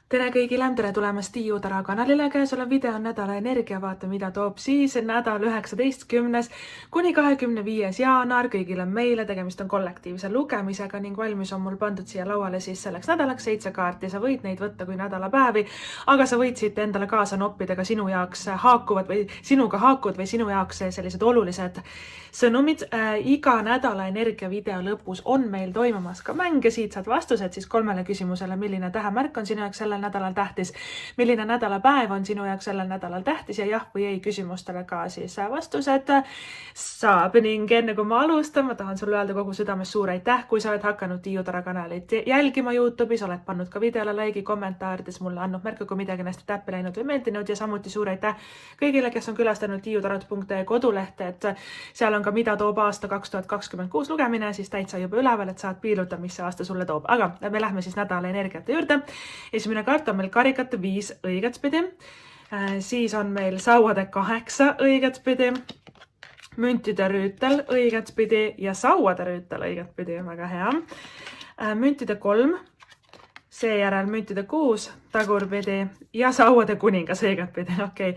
Tere kõigile, tere tulemast Tiiu Tara kanalile, käesolev video on nädala energia, vaata mida toob siis nädal 19. kuni 25. jaanuar kõigile meile, tegemist on kollektiivse lugemisega ning valmis on mul pandud siia lauale siis selleks nädalaks 7 kaarti, sa võid neid võtta kui nädalapäevi, aga sa võid siit endale kaasa noppida ka sinu jaoks haakuvad või sinuga haakuvad või sinu jaoks sellised olulised sõnumid. Iga nädala energia video lõpus on meil toimumas ka mäng ja siit saad vastused siis 3 küsimusele, milline tähemärk on sinu jaoks sellel nädalal tähtis, milline nädalapäev on sinu jaoks sellel nädalal tähtis ja jah või ei küsimustele ka siis vastused saab. Ning enne kui ma alustan, ma tahan sulle öelda kogu südames suur aitäh, kui sa oled hakanud Tiiu Tara kanalit jälgima YouTube'is, oled pannud ka videole like'i, kommentaarides mulle andnud märku, kui midagi on hästi täppi läinud või meeldinud ja samuti suur aitäh kõigile, kes on külastanud tiiutarot.ee kodulehte, et seal on ka mida toob aasta 2026 lugemine, siis täitsa juba üleval, et saad piiluda, mis see aasta sulle toob. Aga me lähme siis nädala energiate juurde. Esimene kaart on meil karikate 5 õigetpidi, siis on meil sauade 8 õigetpidi, müntide rüütel õigetpidi ja sauade rüütel õigetpidi, väga hea. Müntide 3, seejärel müntide 6 tagurpidi ja sauade kuningas õigetpidi, okei.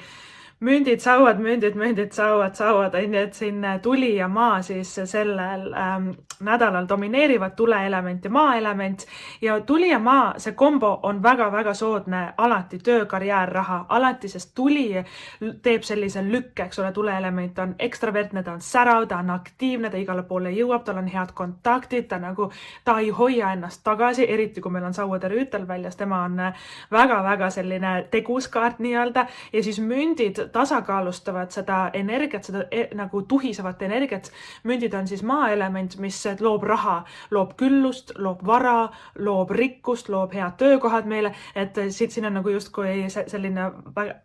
Mündid, sauad, sauad, et siin tuli ja maa siis sellel nädalal domineerivad tuleelement ja maaelement ja tuli ja maa, see kombo on väga-väga soodne alati töö, karjäär, raha, alati, sest tuli teeb sellise lükke, eks ole, tuleelement on ekstravertne, ta on särav, ta on aktiivne, ta igale poole jõuab, tal on head kontaktid, ta ei hoia ennast tagasi, eriti kui meil on sauade rüütel väljas, tema on väga-väga selline tegus kaart nii-öelda ja siis mündid tasakaalustavad seda energiat, seda nagu tuhisevat energiat. Mündid on siis maaelement, mis loob raha, loob küllust, loob vara, loob rikkust, loob head töökohad meile, et siin on nagu justkui selline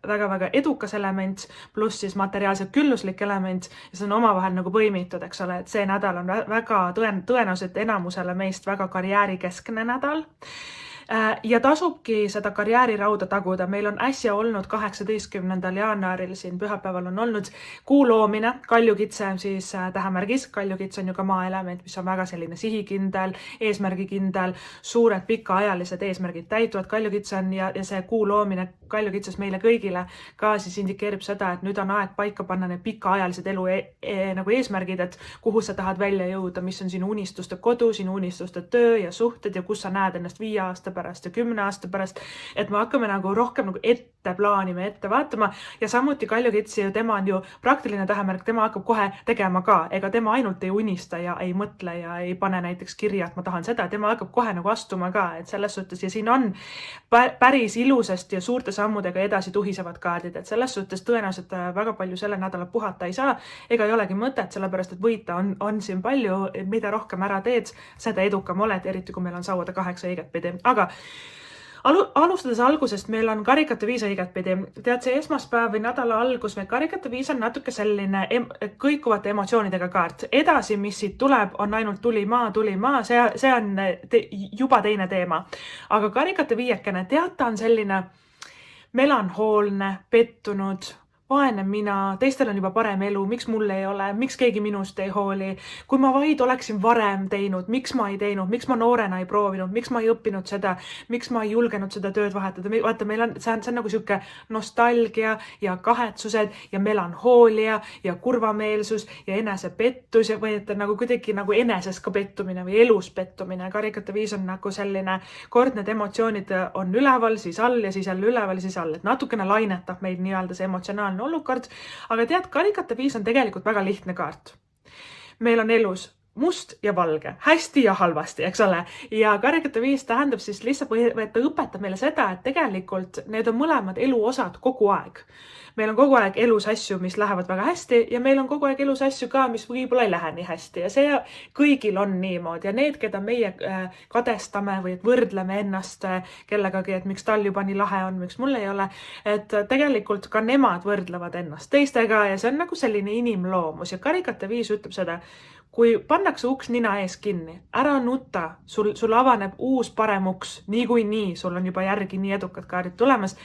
väga-väga edukas element, pluss siis materiaalselt külluslik element ja see on omavahel nagu põimitud, eks ole, et see nädal on väga tõenäoliselt enamusele meist väga karjäärikeskne nädal. Ja tasubki seda karjäärirauda taguda. Meil on äsja olnud 18. jaanuaril siin pühapäeval on olnud kuu loomine, kaljukitse siis tähemärgis. Kaljukits on ju ka maaelement, mis on väga selline sihikindel, eesmärgikindel, suured pikaajalised eesmärgid täituvad. Kaljukits on ja see kuu loomine kaljukitses meile kõigile ka siis indikeerib seda, et nüüd on aeg paika panna need pikaajalised elu nagu eesmärgid, et kuhu sa tahad välja jõuda, mis on sinu unistuste kodu, sinu unistuste töö ja suhted ja kus sa näed ennast 5 aasta pärast ja 10 aasta pärast, et me hakkame nagu rohkem nagu ette plaanima, ette vaatama ja samuti kaljukitsi ju tema on ju praktiline tähemärk, tema hakkab kohe tegema ka, ega tema ainult ei unista ja ei mõtle ja ei pane näiteks kirja, et ma tahan seda, tema hakkab kohe nagu astuma ka, et selles suhtes ja siin on päris ilusasti ja suurte sammudega edasi tuhisevad kaardid, et selles suhtes tõenäoliselt väga palju selle nädala puhata ei saa, ega ei olegi mõtet, sellepärast et võita on siin palju, mida rohkem ära teed, seda edukam oled, eriti kui meil on sauade 8 õigetpidi, aga alustades algusest, meil on karikate 5 õigetpidi. Tead, see esmaspäev või nädala algus, meil karikate 5 on natuke selline kõikuvate emotsioonidega kaart. Edasi, mis siit tuleb, on ainult tuli maa, see on juba teine teema. Aga karikate 5, tead, ta on selline melanhoolne, pettunud, vaene mina, teistel on juba parem elu, miks mul ei ole, miks keegi minust ei hooli, kui ma vaid oleksin varem teinud, miks ma ei teinud, miks ma noorena ei proovinud, miks ma ei õppinud seda, miks ma ei julgenud seda tööd vahetada. Vaata, meil on, see on nagu siuke nostalgia ja kahetsused ja melanhoolia ja kurvameelsus ja enesepettus või et nagu kuidagi nagu eneses ka pettumine või elus pettumine. Karikate 5 on nagu selline kord need emotsioonid on üleval, siis all ja siis jälle üleval, siis all, et natukene lainetab meid nii-öelda see emotsionaalne olukord, aga tead, karikate 5 on tegelikult väga lihtne kaart. Meil on elus must ja valge, hästi ja halvasti, eks ole. Ja karikate 5 tähendab siis lihtsalt, et ta õpetab meile seda, et tegelikult need on mõlemad elu osad kogu aeg. Meil on kogu aeg elus asju, mis lähevad väga hästi ja meil on kogu aeg elus asju ka, mis võib-olla ei lähe nii hästi ja see kõigil on niimoodi ja need, keda meie kadestame või võrdleme ennast kellegagi, et miks tal juba nii lahe on, miks mul ei ole, et tegelikult ka nemad võrdlevad ennast teistega ja see on nagu selline inimloomus ja karikate 5 ütleb seda, kui pannakse uks nina ees kinni, ära nuta, sul avaneb uus parem uks, niikuinii, sul on juba järgi nii edukad kaardid tulemas,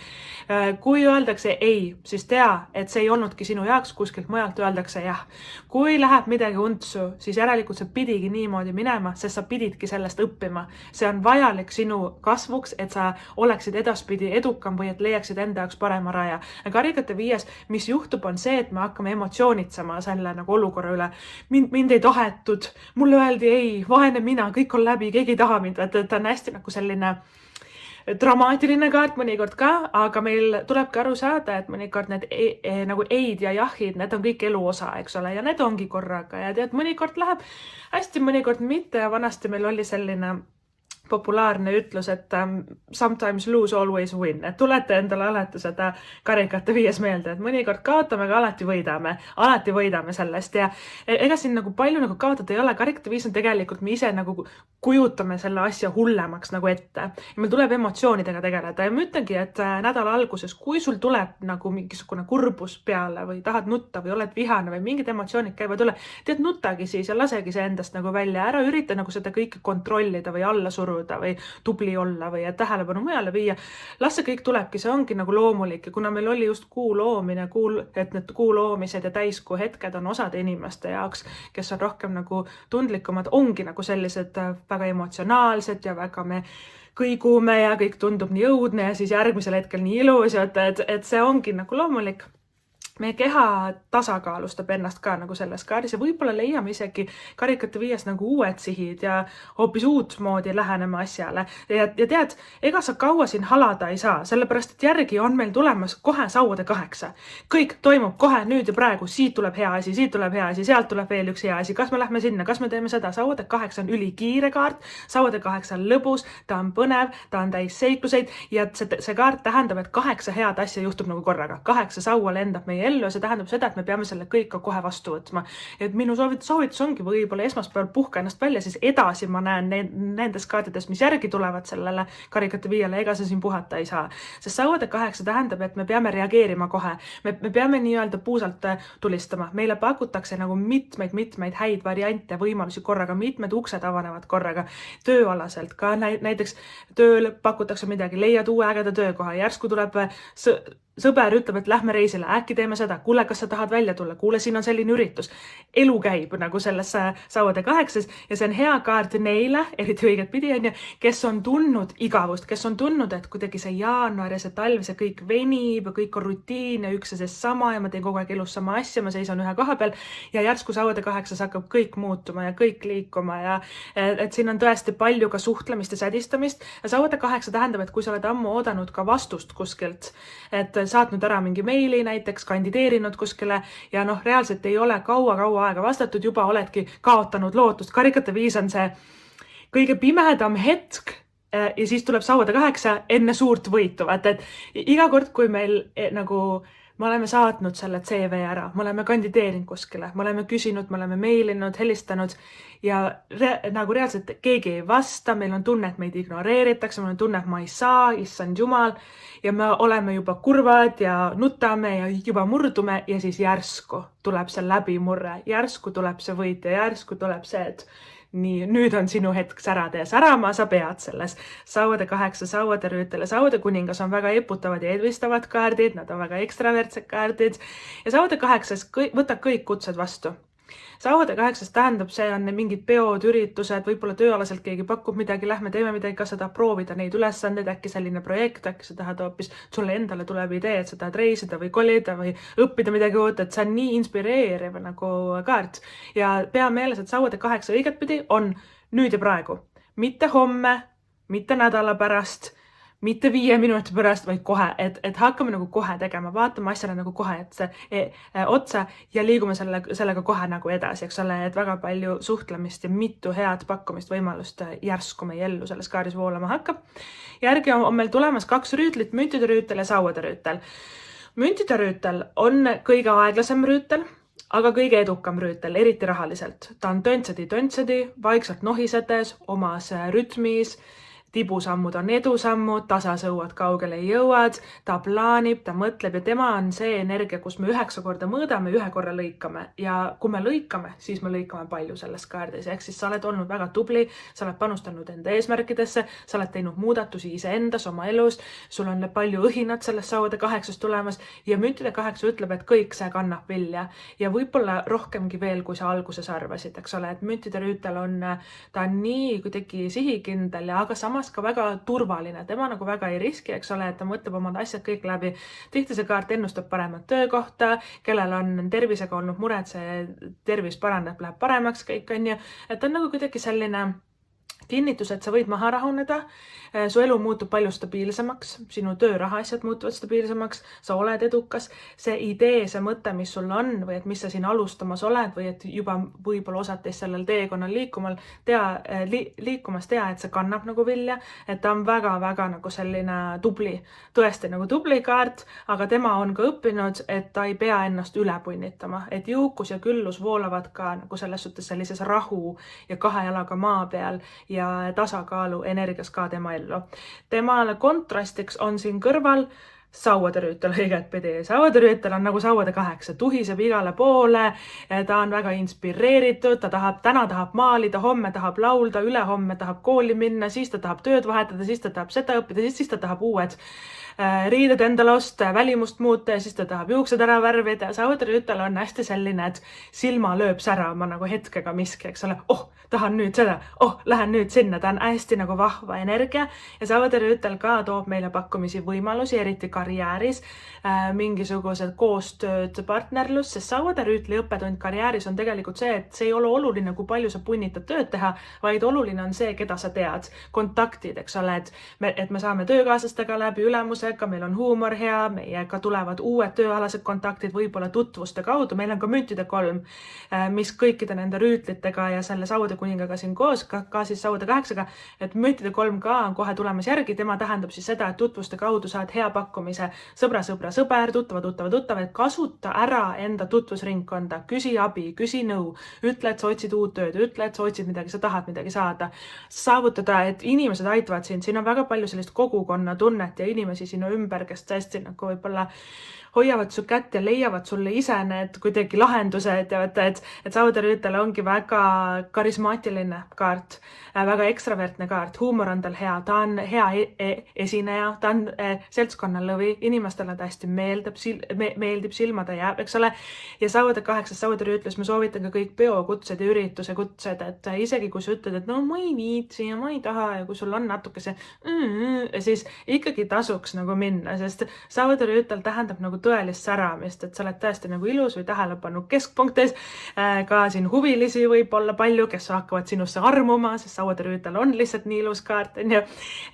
Kui öeldakse ei, siis tea, et see ei olnudki sinu jaoks, kuskilt mujalt öeldakse jah. Kui läheb midagi untsu, siis järelikult see pidigi niimoodi minema, sest sa pididki sellest õppima. See on vajalik sinu kasvuks, et sa oleksid edaspidi edukam või et leiaksid enda jaoks parema raja. Karikate 5, mis juhtub, on see, et me hakkame emotsioonitsema selle nagu olukorra üle. Mind ei tahetud, mulle öeldi ei, vaene mina, kõik on läbi, keegi ei taha mind. Ta on hästi nagu selline dramaatiline kaart mõnikord ka, aga meil tulebki aru saada, et mõnikord need nagu eid ja jahid, need on kõik elu osa, eks ole, ja need ongi korraga ja tead, mõnikord läheb hästi, mõnikord mitte ja vanasti meil oli selline populaarne ütlus, et sometimes lose, always win. Et tulete endale alati seda karikate 5 meelde, et mõnikord kaotame, aga alati võidame sellest ja ega siin nagu palju nagu kaotada ei ole. Karikate 5 on tegelikult, me ise nagu kujutame selle asja hullemaks nagu ette. Ja meil tuleb emotsioonidega tegeleda ja ma ütlengi, et nädala alguses, kui sul tuleb nagu mingisugune kurbus peale või tahad nutta või oled vihane või mingid emotsioonid käivad üle, tead nutagi siis ja lasegi see endast nagu välja. Ära ürita nagu seda kõike kontrollida või alla suruda või tubli olla või tähelepanu mujale viia. Las see kõik tulebki, see ongi nagu loomulik ja kuna meil oli just kuu loomine, et need kuu loomised ja täiskuu hetked on osade inimeste jaoks, kes on rohkem nagu tundlikumad, ongi nagu sellised väga emotsionaalsed ja väga me kõigume ja kõik tundub nii õudne ja siis järgmisel hetkel nii ilus, et see ongi nagu loomulik. Meie keha tasakaalustab ennast ka nagu selles kaardis ja võib-olla leiame isegi karikate 5 nagu uued sihid ja hoopis uut moodi lähenema asjale. Ja tead, ega sa kaua siin halada ei saa, sellepärast et järgi on meil tulemas kohe sauade 8. Kõik toimub kohe nüüd ja praegu, siit tuleb hea asi, sealt tuleb veel üks hea asi. Kas me lähme sinna, kas me teeme seda? Sauade 8 on ülikiire kaart, sauade 8 on lõbus, ta on põnev, ta on täis seikluseid ja see kaart tähendab, et 8 head asja juhtub nagu korraga. 8 saua lendab meie ellu ja see tähendab seda, et me peame selle kõik ka kohe vastu võtma. Et minu soovitus ongi võib-olla esmaspäeval puhka ennast välja, siis edasi ma näen nendes kaartides, mis järgi tulevad sellele karikate 5, ega see siin puhata ei saa. Sest sauade 8 tähendab, et me peame reageerima kohe. Me peame nii-öelda puusalt tulistama. Meile pakutakse nagu mitmeid häid variante, võimalusi korraga, mitmed uksed avanevad korraga. Tööalaselt ka näiteks tööl pakutakse midagi, leiad uue ägeda töökoha, järsku tuleb sõber ütleb, et lähme reisile, äkki teeme seda, kuule, kas sa tahad välja tulla, kuule, siin on selline üritus. Elu käib nagu selles sauade 8 ja see on hea kaart neile, eriti õiget pidi on ju, kes on tundnud igavust, kes on tundnud, et kuidagi see jaanuar ja see talv, see kõik venib ja kõik on rutiin ja üks ja see sama ja ma teen kogu aeg elus sama asja, ma seisan ühe koha peal ja järsku sauade 8 hakkab kõik muutuma ja kõik liikuma ja et siin on tõesti palju ka suhtlemist ja sädistamist ja sauade 8 tähendab, et kui sa oled ammu oodanud ka vastust kuskilt, et saatnud ära mingi meili näiteks, kandideerinud kuskile ja reaalselt ei ole kaua aega vastatud, juba oledki kaotanud lootust. Karikate 5 on see kõige pimedam hetk ja siis tuleb sauade 8 enne suurt võitu. Et iga kord, kui meil nagu me oleme saatnud selle CV ära, me oleme kandideerinud kuskile, me oleme küsinud, me oleme meilinud, helistanud ja nagu reaalselt keegi ei vasta, meil on tunne, et meid ignoreeritakse, meil on tunne, et ma ei saa, issand jumal ja me oleme juba kurvad ja nutame ja juba murdume ja siis järsku tuleb see läbimurre, järsku tuleb see võit ja järsku tuleb see, et nii, nüüd on sinu hetk särada ja särama sa pead selles. Sauade 8, sauade rüütel ja sauade kuningas on väga eputavad ja edvistavad kaardid, nad on väga ekstravertsed kaardid ja sauade 8 võta kõik kutsed vastu. Sauade 8 tähendab, see on mingid peod, üritused, võib-olla tööalaselt keegi pakub midagi, lähme teeme midagi, kas sa tahad proovida neid ülesandeid, äkki selline projekt, äkki sa tahad hoopis, sulle endale tuleb idee, et sa tahad reisida või kolida või õppida midagi uut, et see on nii inspireeriv nagu kaart. Ja pea meeles, et sauade 8 õiget pidi on nüüd ja praegu, mitte homme, mitte nädala pärast, mitte 5 minuti pärast, vaid kohe, et hakkame nagu kohe tegema, vaatame asjale nagu kohe otsa ja liigume sellega kohe nagu edasi, eks ole, et väga palju suhtlemist ja mitu head pakkumist võimalust järsku meie ellu selles kaardis voolama hakkab. Järgi on meil tulemas 2 rüütlit, müntide rüütel ja sauade rüütel. Müntide rüütel on kõige aeglasem rüütel, aga kõige edukam rüütel, eriti rahaliselt. Ta on töntsedi, vaikselt nohisedes, omas rütmis. tibusammud on edusammud, tasasõuad kaugele jõuad, ta plaanib, ta mõtleb ja tema on see energia, kus me 9 korda mõõdame, 1 korra lõikame ja kui me lõikame, siis me lõikame palju selles kaardis. Ehk siis sa oled olnud väga tubli, sa oled panustanud enda eesmärkidesse, sa oled teinud muudatusi iseendas, oma elus, sul on palju õhinat sellest sauade 8 tulemas ja müntide 8 ütleb, et kõik see kannab vilja ja võib-olla rohkemgi veel, kui sa alguses arvasid, eks ole, et müntide rüütel ta on nii kuidagi sihikindel ja aga samas ka väga turvaline, tema nagu väga ei riski, eks ole, et ta mõtleb omad asjad kõik läbi. Tihti see kaart ennustab paremat töökohta, kellel on tervisega olnud mured, see tervis paraneb, läheb paremaks kõik, on ju, et on nagu kuidagi selline kinnitus, et sa võid maha rahuneda, su elu muutub palju stabiilsemaks, sinu töö, rahaasjad muutuvad stabiilsemaks, sa oled edukas, see idee, see mõte, mis sul on või et mis sa siin alustamas oled või et juba võib-olla osad teist sellel teekonnal liikumas tea, et see kannab nagu vilja, et ta on väga-väga nagu selline tubli, tõesti nagu tubli kaart, aga tema on ka õppinud, et ta ei pea ennast üle punnitama, et jõukus ja küllus voolavad ka nagu selles suhtes sellises rahu ja 2 jalaga maa peal ja tasakaalu energias ka tema ellu. Temale kontrastiks on siin kõrval sauade rüütel õigetpidi. Sauade rüütel on nagu sauade 8, tuhiseb igale poole, ta on väga inspireeritud, täna tahab maalida, homme tahab laulda, ülehomme tahab kooli minna, siis ta tahab tööd vahetada, siis ta tahab seda õppida, siis ta tahab uued riided endale osta, välimust muuta ja siis ta tahab juuksed ära värvida. Sauade rüütel on hästi selline, et silma lööb särama nagu hetkega miski, eks ole, tahan nüüd seda, lähen nüüd sinna, ta on hästi nagu vahva energia ja sauade rüütel ka toob meile pakkumisi võimalusi, eriti karjääris, mingisugused koostööd, partnerlus, sest sauade rüütli õppetund karjääris on tegelikult see, et see ei ole oluline, kui palju sa punnitad tööd teha, vaid oluline on see, keda sa tead, kontaktid, eks ole, et me saame töökaaslastega läbi ülemusega, meil on huumor hea, meiega tulevad uued tööalased kontaktid, võib-olla tutvuste kaudu, meil on ka müntide 3, mis kõikide nende rüütlitega ja selle sauade kuningaga siin koos, ka siis sauade 8-ga, et müntide 3 ka on kohe tulemas järgi, tema tähendab siis seda, et tutvuste kaudu saad hea pakkumise sõber, tuttava, et kasuta ära enda tutvusringkonda, küsi abi, küsi nõu, ütle, et sa otsid uut tööd, ütle, et sa otsid midagi, sa tahad midagi saada, saavutada, et inimesed aitavad sind, siin on väga palju sellist kogukonna tunnet ja inimesi sinu ümber, kes tõesti nagu võib-olla hoiavad su kätt ja leiavad sulle ise need kuidagi lahendused ja et sauade rüütel ongi väga karismaatiline kaart, väga ekstravertne kaart, huumor on tal hea, ta on hea esineja, ta on seltskonnalõvi, inimestele ta hästi meeldib, silma ta jääb, eks ole, ja sauade 8 sauade rüütles ma soovitan ka kõik peokutsed ja ürituse kutsed, et isegi kui sa ütled, et no ma ei viitsi ja ma ei taha ja kui sul on natuke see siis ikkagi tasuks nagu minna, sest sauade rüütel tähendab nagu tõelist säramist, et sa oled tõesti nagu ilus või tähelepanu keskpunktis, ka siin huvilisi võib olla palju, kes hakkavad sinusse armuma, sest sauade rüütel on lihtsalt nii ilus kaart, on ju,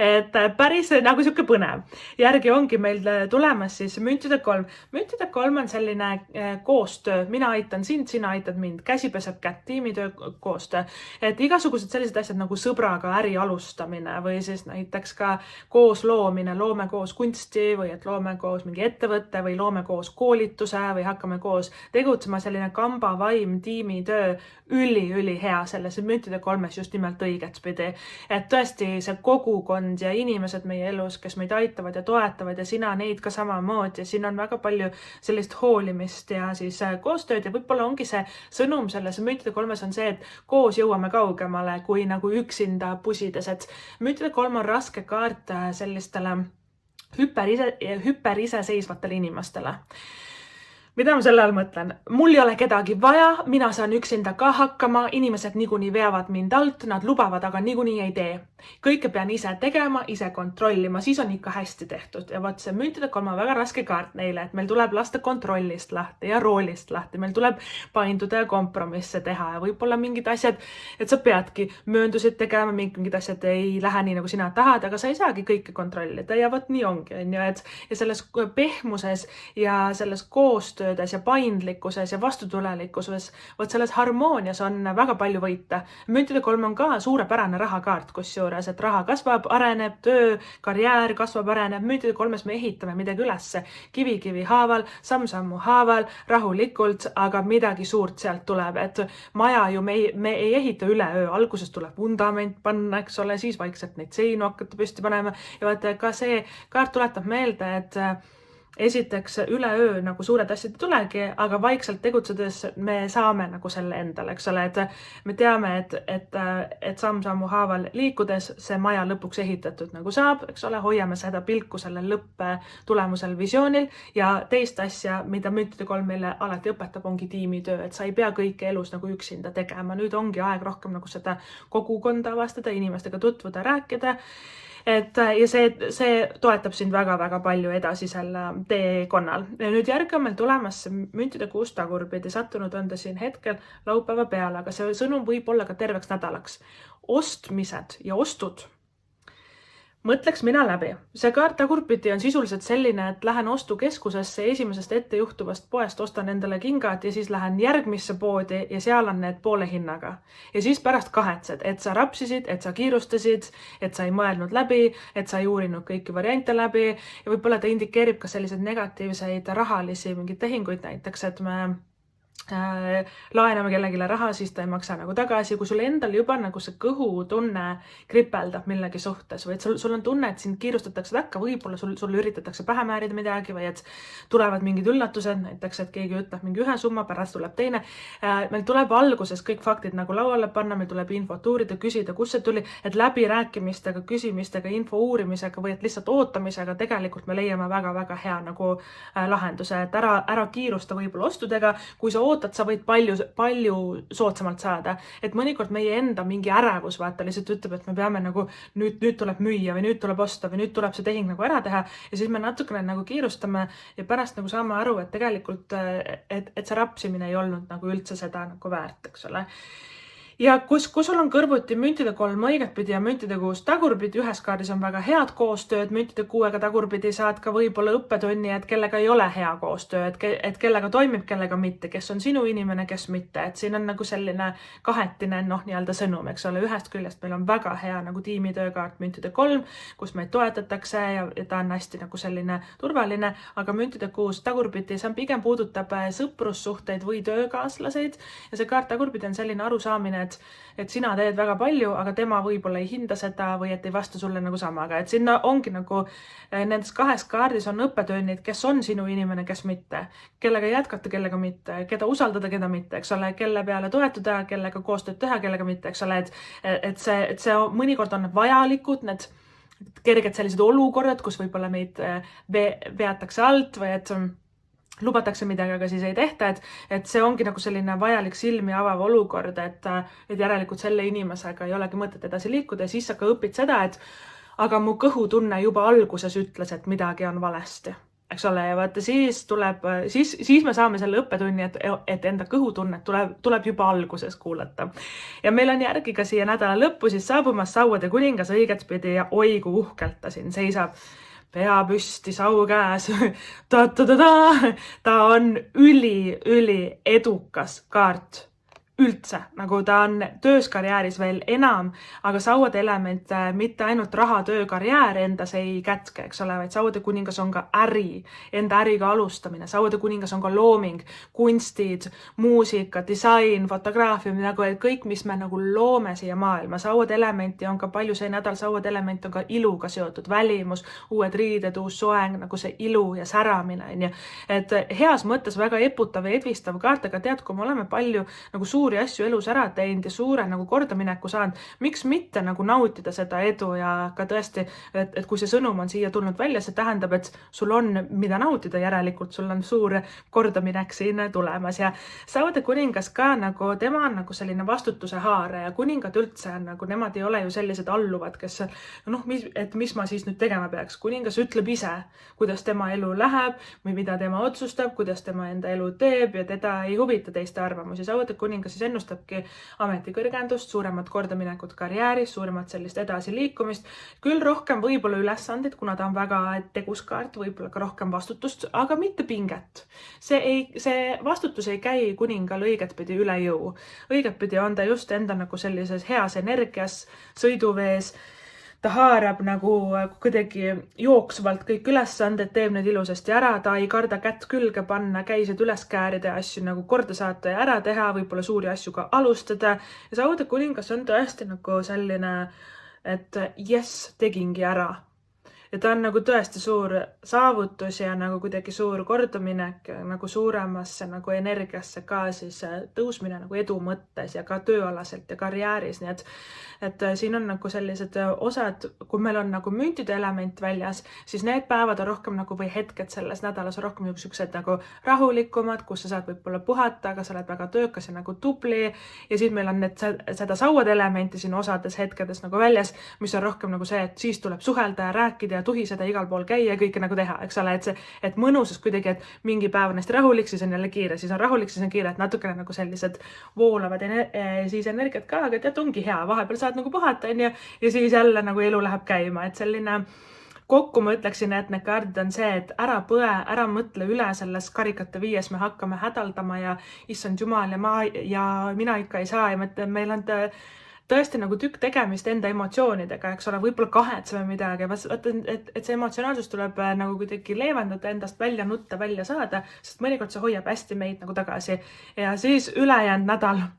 et päris nagu siuke põnev. Järgi ongi meil tulemas siis müntide 3. Müntide 3 on selline koostöö, mina aitan sind, sina aitad mind, käsi peseb kätt, tiimitöö koostöö, et igasugused sellised asjad nagu sõbraga äri alustamine või siis näiteks ka koos loomine, loome koos kunsti või et loome koos mingi ettevõtte või loome koos koolituse või hakkame koos tegutsema, selline kamba vaim, tiimitöö, üli hea selles müntide 3 just nimelt õigetspidi. Et tõesti see kogukond ja inimesed meie elus, kes meid aitavad ja toetavad ja sina neid ka samamoodi, siin on väga palju sellist hoolimist ja siis koostööd ja võib-olla ongi see sõnum selles müntide 3 on see, et koos jõuame kaugemale kui nagu üksinda pusides, et müntide 3 on raske kaart sellistele hüperiseseisvatele inimestele. Mida ma selle all mõtlen? Mul ei ole kedagi vaja, mina saan üksinda ka hakkama, inimesed niikuinii veavad mind alt, nad lubavad, aga niikuinii ei tee. Kõike pean ise tegema, ise kontrollima, siis on ikka hästi tehtud. Ja vaat see müntide 3 on väga raske kaart neile, et meil tuleb lasta kontrollist lahti ja roolist lahti, meil tuleb painduda ja kompromisse teha ja võib-olla mingid asjad, et sa peadki mööndusid tegema, mingid asjad ei lähe nii, nagu sina tahad, aga sa ei saagi kõike kontrollida ja vot nii ongi, on ju, et ja selles pehmuses ja selles koostöös koostöödes ja paindlikkuses ja vastutulelikkuses, vot selles harmoonias on väga palju võita. Müntide 3 on ka suurepärane rahakaart, kusjuures, et raha kasvab, areneb, töö, karjäär kasvab, areneb. Müntide 3 me ehitame midagi ülesse, kivi haaval, samm-sammu haaval, rahulikult, aga midagi suurt sealt tuleb, et maja ju me ei ehita üleöö, alguses tuleb vundament panna, eks ole, siis vaikselt neid seinu hakata püsti panema ja vaata, ka see kaart tuletab meelde, et esiteks üleöö nagu suured asjad ei tulegi, aga vaikselt tegutsedes me saame nagu selle endale, eks ole, et me teame, et samm-sammu haaval liikudes see maja lõpuks ehitatud nagu saab, eks ole, hoiame seda pilku selle lõpptulemusel visioonil ja teist asja, mida müntide 3 meile alati õpetab, ongi tiimitöö, et sa ei pea kõike elus nagu üksinda tegema. Nüüd ongi aeg rohkem nagu seda kogukonda avastada, inimestega tutvuda, rääkida. Ja see toetab sind väga-väga palju edasisel teekonnal. Nüüd järgi on meil tulemas müntide 6 tagurpidi, sattunud on ta siin hetkel laupäeva peale, aga see sõnum võib olla ka terveks nädalaks. Ostmised ja ostud. Mõtleks mina läbi. See kaart tagurpidi on sisuliselt selline, et lähen ostukeskusesse esimesest ettejuhtuvast poest, ostan endale kingad ja siis lähen järgmisse poodi ja seal on need poole hinnaga. Ja siis pärast kahetsed, et sa rapsisid, et sa kiirustasid, et sa ei mõelnud läbi, et sa ei uurinud kõiki variante läbi ja võib-olla ta indikeerib ka selliseid negatiivseid rahalisi mingeid tehinguid, näiteks, et me laename kellegile raha, siis ta ei maksa nagu tagasi. Kui sul endal juba nagu see kõhutunne kripeldab millegi suhtes või et sul on tunne, et sind kiirustatakse takka, võib-olla sul üritatakse pähe määrida midagi või et tulevad mingid üllatused, näiteks, et keegi ütleb mingi ühe summa, pärast tuleb teine. Meil tuleb alguses kõik faktid nagu lauale panna, meil tuleb infot uurida, küsida, kus see tuli, et läbi rääkimistega, küsimistega, info uurimisega või et lihtsalt ootamisega tegelikult me leiame väga-väga hea nagu lahenduse, et ära kiirusta võib-olla ostudega, kui sa ootad, sa võid palju soodsamalt saada. Et mõnikord meie enda mingi ärevus vaata lihtsalt ütleb, et me peame nagu nüüd tuleb müüa või nüüd tuleb osta või nüüd tuleb see tehing nagu ära teha ja siis me natukene nagu kiirustame ja pärast nagu saame aru, et tegelikult, et see rapsimine ei olnud nagu üldse seda nagu väärt, eks ole. Ja kus sul on kõrvuti müntide 3 õigetpidi ja müntide 6 tagurpidi, ühes kaardis on väga head koostööd, müntide 6 tagurpidi saad ka võib-olla õppetunni, et kellega ei ole hea koostöö, et kellega toimib, kellega mitte, kes on sinu inimene, kes mitte, et siin on nagu selline kahetine nii-öelda sõnum, eks ole, ühest küljest meil on väga hea nagu tiimitöökaart müntide 3, kus meid toetatakse ja ta on hästi nagu selline turvaline, aga müntide 6 tagurpidi, see on pigem puudutab sõprussuhteid või töökaaslaseid ja see kaart tagurpidi on selline arusaamine, et sina teed väga palju, aga tema võib-olla ei hinda seda või et ei vasta sulle nagu samaga. Et sinna ongi nagu nendes 2 kaardis on õppetunnid, kes on sinu inimene, kes mitte, kellega jätkata, kellega mitte, keda usaldada, keda mitte, eks ole, kelle peale toetuda, kellega koostööd teha, kellega mitte, eks ole, et see mõnikord on vajalikud, need kerged sellised olukorrad, kus võib-olla meid veatakse alt või et lubatakse midagi, aga siis ei tehta, et see ongi nagu selline vajalik silmi avav olukord, et järelikult selle inimesega ei olegi mõtet edasi liikuda ja siis sa ka õpid seda, et aga mu kõhutunne juba alguses ütles, et midagi on valesti. Eks ole, ja vaata, siis me saame selle õppetunni, et enda kõhutunnet tuleb juba alguses kuulata. Ja meil on järgi ka siia nädala lõppu siis saabumas Sauade kuningas õigetpidi ja oi kui uhkelt ta siin seisab. Pea püsti, sau käes, ta on üli edukas kaart üldse, nagu ta on töös karjääris veel enam, aga sauade element mitte ainult raha, töö, karjäär endas ei kätke, eks ole, vaid sauade kuningas on ka äri, enda äriga alustamine, sauade kuningas on ka looming, kunstid, muusika, disain, fotograafia, nagu kõik, mis me nagu loome siia maailma. Sauade elementi on ka palju see nädal, sauade element on ka iluga seotud, välimus, uued riided, uus soeng, nagu see ilu ja säramine, et heas mõttes väga eputav ja edvistav kaart, aga tead, kui me oleme palju nagu suuri asju elus ära teinud ja suure nagu kordamineku saanud, miks mitte nagu nautida seda edu ja ka tõesti, et kui see sõnum on siia tulnud välja, see tähendab, et sul on mida nautida, järelikult sul on suur kordaminek siin tulemas ja sauade kuningas ka nagu, tema on nagu selline vastutuse haare ja kuningad üldse on nagu, nemad ei ole ju sellised alluvad, kes mis ma siis nüüd tegema peaks. Kuningas ütleb ise, kuidas tema elu läheb või mida tema otsustab, kuidas tema enda elu teeb ja teda ei huvita teiste arvamusi. Sauade kuningas siis ennustabki ametikõrgendust, suuremat kordaminekut karjääris, suuremat sellist edasi liikumist, küll rohkem võib-olla ülesandeid, kuna ta on väga tegus kaart, võib-olla ka rohkem vastutust, aga mitte pinget. See vastutus ei käi kuningal õigetpidi üle jõu. Õigetpidi on ta just enda nagu sellises heas energias, sõiduvees, ta haarab nagu kuidagi jooksvalt kõik ülesanded, teeb need ilusasti ära, ta ei karda kätt külge panna, käised üles käärida ja asju nagu korda saata ja ära teha, võib-olla suuri asju ka alustada. Ja Saude kuningas on tõesti nagu selline, et yes, tegingi ära. Ja ta on nagu tõesti suur saavutus ja nagu kuidagi suur korduminek nagu suuremasse nagu energiasse ka siis tõusmine nagu edu mõttes ja ka tööalaselt ja karjääris. Nii et siin on nagu sellised osad, kui meil on nagu müntide element väljas, siis need päevad on rohkem nagu või hetked selles nädalas on rohkem niisugused nagu rahulikumad, kus sa saad võib-olla puhata, aga sa oled väga töökas ja nagu tubli. Ja siis meil on seda sauade elementi siin osades hetkedes nagu väljas, mis on rohkem nagu see, et siis tuleb suhelda ja rääkida ja tuhiseda igal pool käia ja kõike nagu teha, eks ole, et mõnusas kuidagi, et mingi päev on hästi rahulik, siis on jälle kiire, siis on rahulik, siis on kiire, et natukene nagu sellised voolavad siis energiat ka, aga tead, ongi hea, vahepeal saad nagu puhata ja siis jälle nagu elu läheb käima, et selline kokku ma ütleksin, et need kaardid on see, et ära põe, ära mõtle üle selles karikate 5, me hakkame hädaldama ja issand jumal ja mina ikka ei saa ja meil on tõesti nagu tükk tegemist enda emotsioonidega, eks ole, võib-olla kahetseme midagi, et see emotsionaalsus tuleb nagu kuidagi leevendada, endast välja nutta, välja saada, sest mõnikord see hoiab hästi meid nagu tagasi ja siis ülejäänud nädal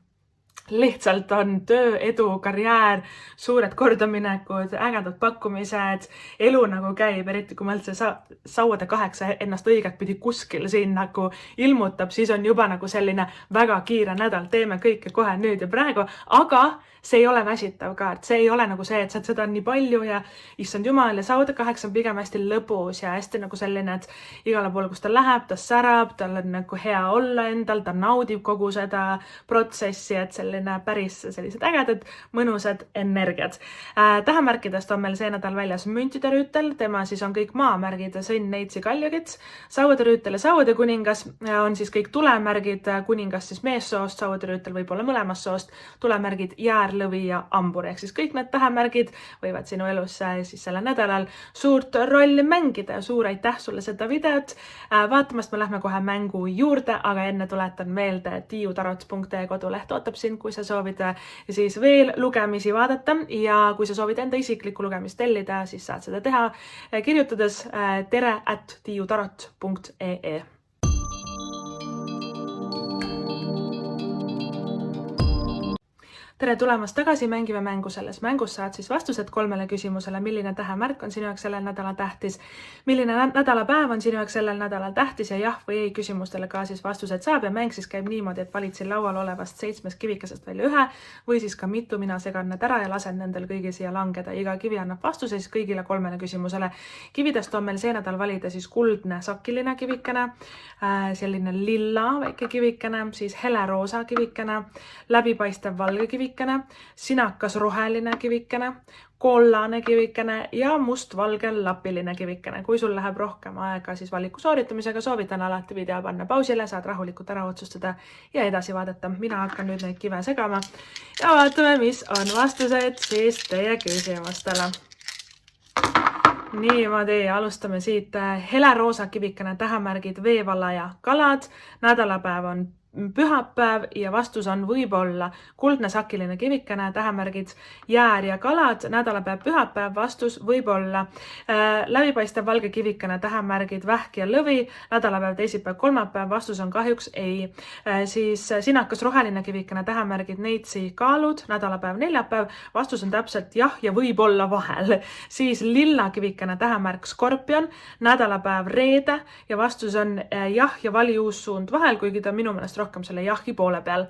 lihtsalt on töö, edu, karjäär, suured kordaminekud, ägedad pakkumised, elu nagu käib, eriti kui meil see sauade 8 ennast õiget pidi kuskil siin nagu ilmutab, siis on juba nagu selline väga kiire nädal, teeme kõike kohe nüüd ja praegu, aga see ei ole väsitav kaart, see ei ole nagu see, et seda on nii palju ja issand jumal ja sauade 8 on pigem hästi lõbus ja hästi nagu selline, et igale poole, kus ta läheb, ta särab, tal on nagu hea olla endal, ta naudib kogu seda protsessi, et selline päris sellised ägedad, mõnusad energiad. Tähemärkidest on meil see nädal väljas müntide rüütel, tema siis on kõik maamärgid, sõnn, neitsi, kaljugits, sauade rüütel ja sauade kuningas on siis kõik tulemärgid, kuningas siis meessoost, sauade rüütel võib olla mõlemast soost, tulemärgid jäärlõvi ja ambur, ehk siis kõik need tähemärgid võivad sinu elus siis sellel nädalal suurt rolli mängida ja suur aitäh sulle seda videot vaatamast, me lähme kohe mängu juurde, aga enne tuletan meelde, et tiiutarot.ee koduleht ootab sind, kui sa soovid siis veel lugemisi vaadata ja kui sa soovid enda isiklikku lugemist tellida, siis saad seda teha kirjutades tere@tiiutarot.ee. Tere tulemast tagasi, mängime mängu. Selles mängus saad siis vastused 3 küsimusele, milline tähemärk on sinu jaoks sellel nädalal tähtis, milline nädalapäev on sinu jaoks sellel nädalal tähtis ja jah või ei küsimustele ka siis vastused saab ja mäng siis käib niimoodi, et valid siin laual olevast 7 kivikesest välja ühe või siis ka mitu, mina segan need ära ja lasen nendel kõigi siia langeda. Iga kivi annab vastuse siis kõigile 3 küsimusele. Kividest on meil see nädal valida siis kuldne sakiline kivikene, selline lilla väike kivikene, siis heleroosa kivikene, läbipaistev valge kivikene, sinakas roheline kivikene, kollane kivikene ja mustvalge lapiline kivikene. Kui sul läheb rohkem aega siis valiku sooritamisega, soovitan alati video panna pausile, saad rahulikult ära otsustada ja edasi vaadata. Mina hakkan nüüd neid kive segama ja vaatame, mis on vastused siis teie küsimustele. Niimoodi, alustame siit. Heleroosa kivikene, tähemärgid veevala ja kalad, nädalapäev on pühapäev ja vastus on võib-olla kuldne sakiline kivikene, tähemärgid jäär ja kalad, nädalapäev pühapäev, vastus võib-olla läbipaistev valge kivikene, tähemärgid vähk ja lõvi, nädalapäev teisipäev, kolmapäev, vastus on kahjuks ei. Siis sinakas roheline kivikene, tähemärgid neitsi, kaalud, nädalapäev neljapäev, vastus on täpselt jah ja võib-olla vahel. Siis lilla kivikene, tähemärk skorpion, nädalapäev reede ja vastus on jah ja vali uus suund vahel, kuigi ta minu meelest rohkem selle jahi poole peal.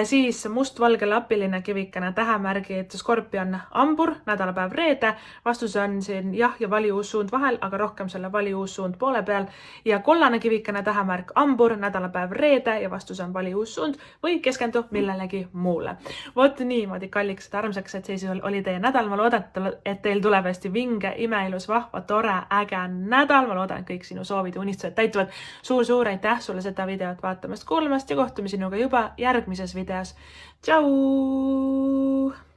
Siis mustvalge lapiline kivikene, tähemärgid skorpion, ambur, nädalapäev reede, vastus on siin jah ja vali uus suund vahel, aga rohkem selle vali uus suund poole peal. Ja kollane kivikene, tähemärk ambur, nädalapäev reede ja vastus on vali uus suund või keskendu millelegi muule. Vot niimoodi, kalliksed, armsaks, et siis oli teie nädal. Ma loodan, et teil tuleb hästi vinge, imeilus, vahva, tore, äge nädal. Ma loodan, et kõik sinu soovid ja unistused täituvad. Suur aitäh sulle seda videot vaatamast, kuulamast kuulamast ja kohtume sinuga juba järgmises videos. Tšau!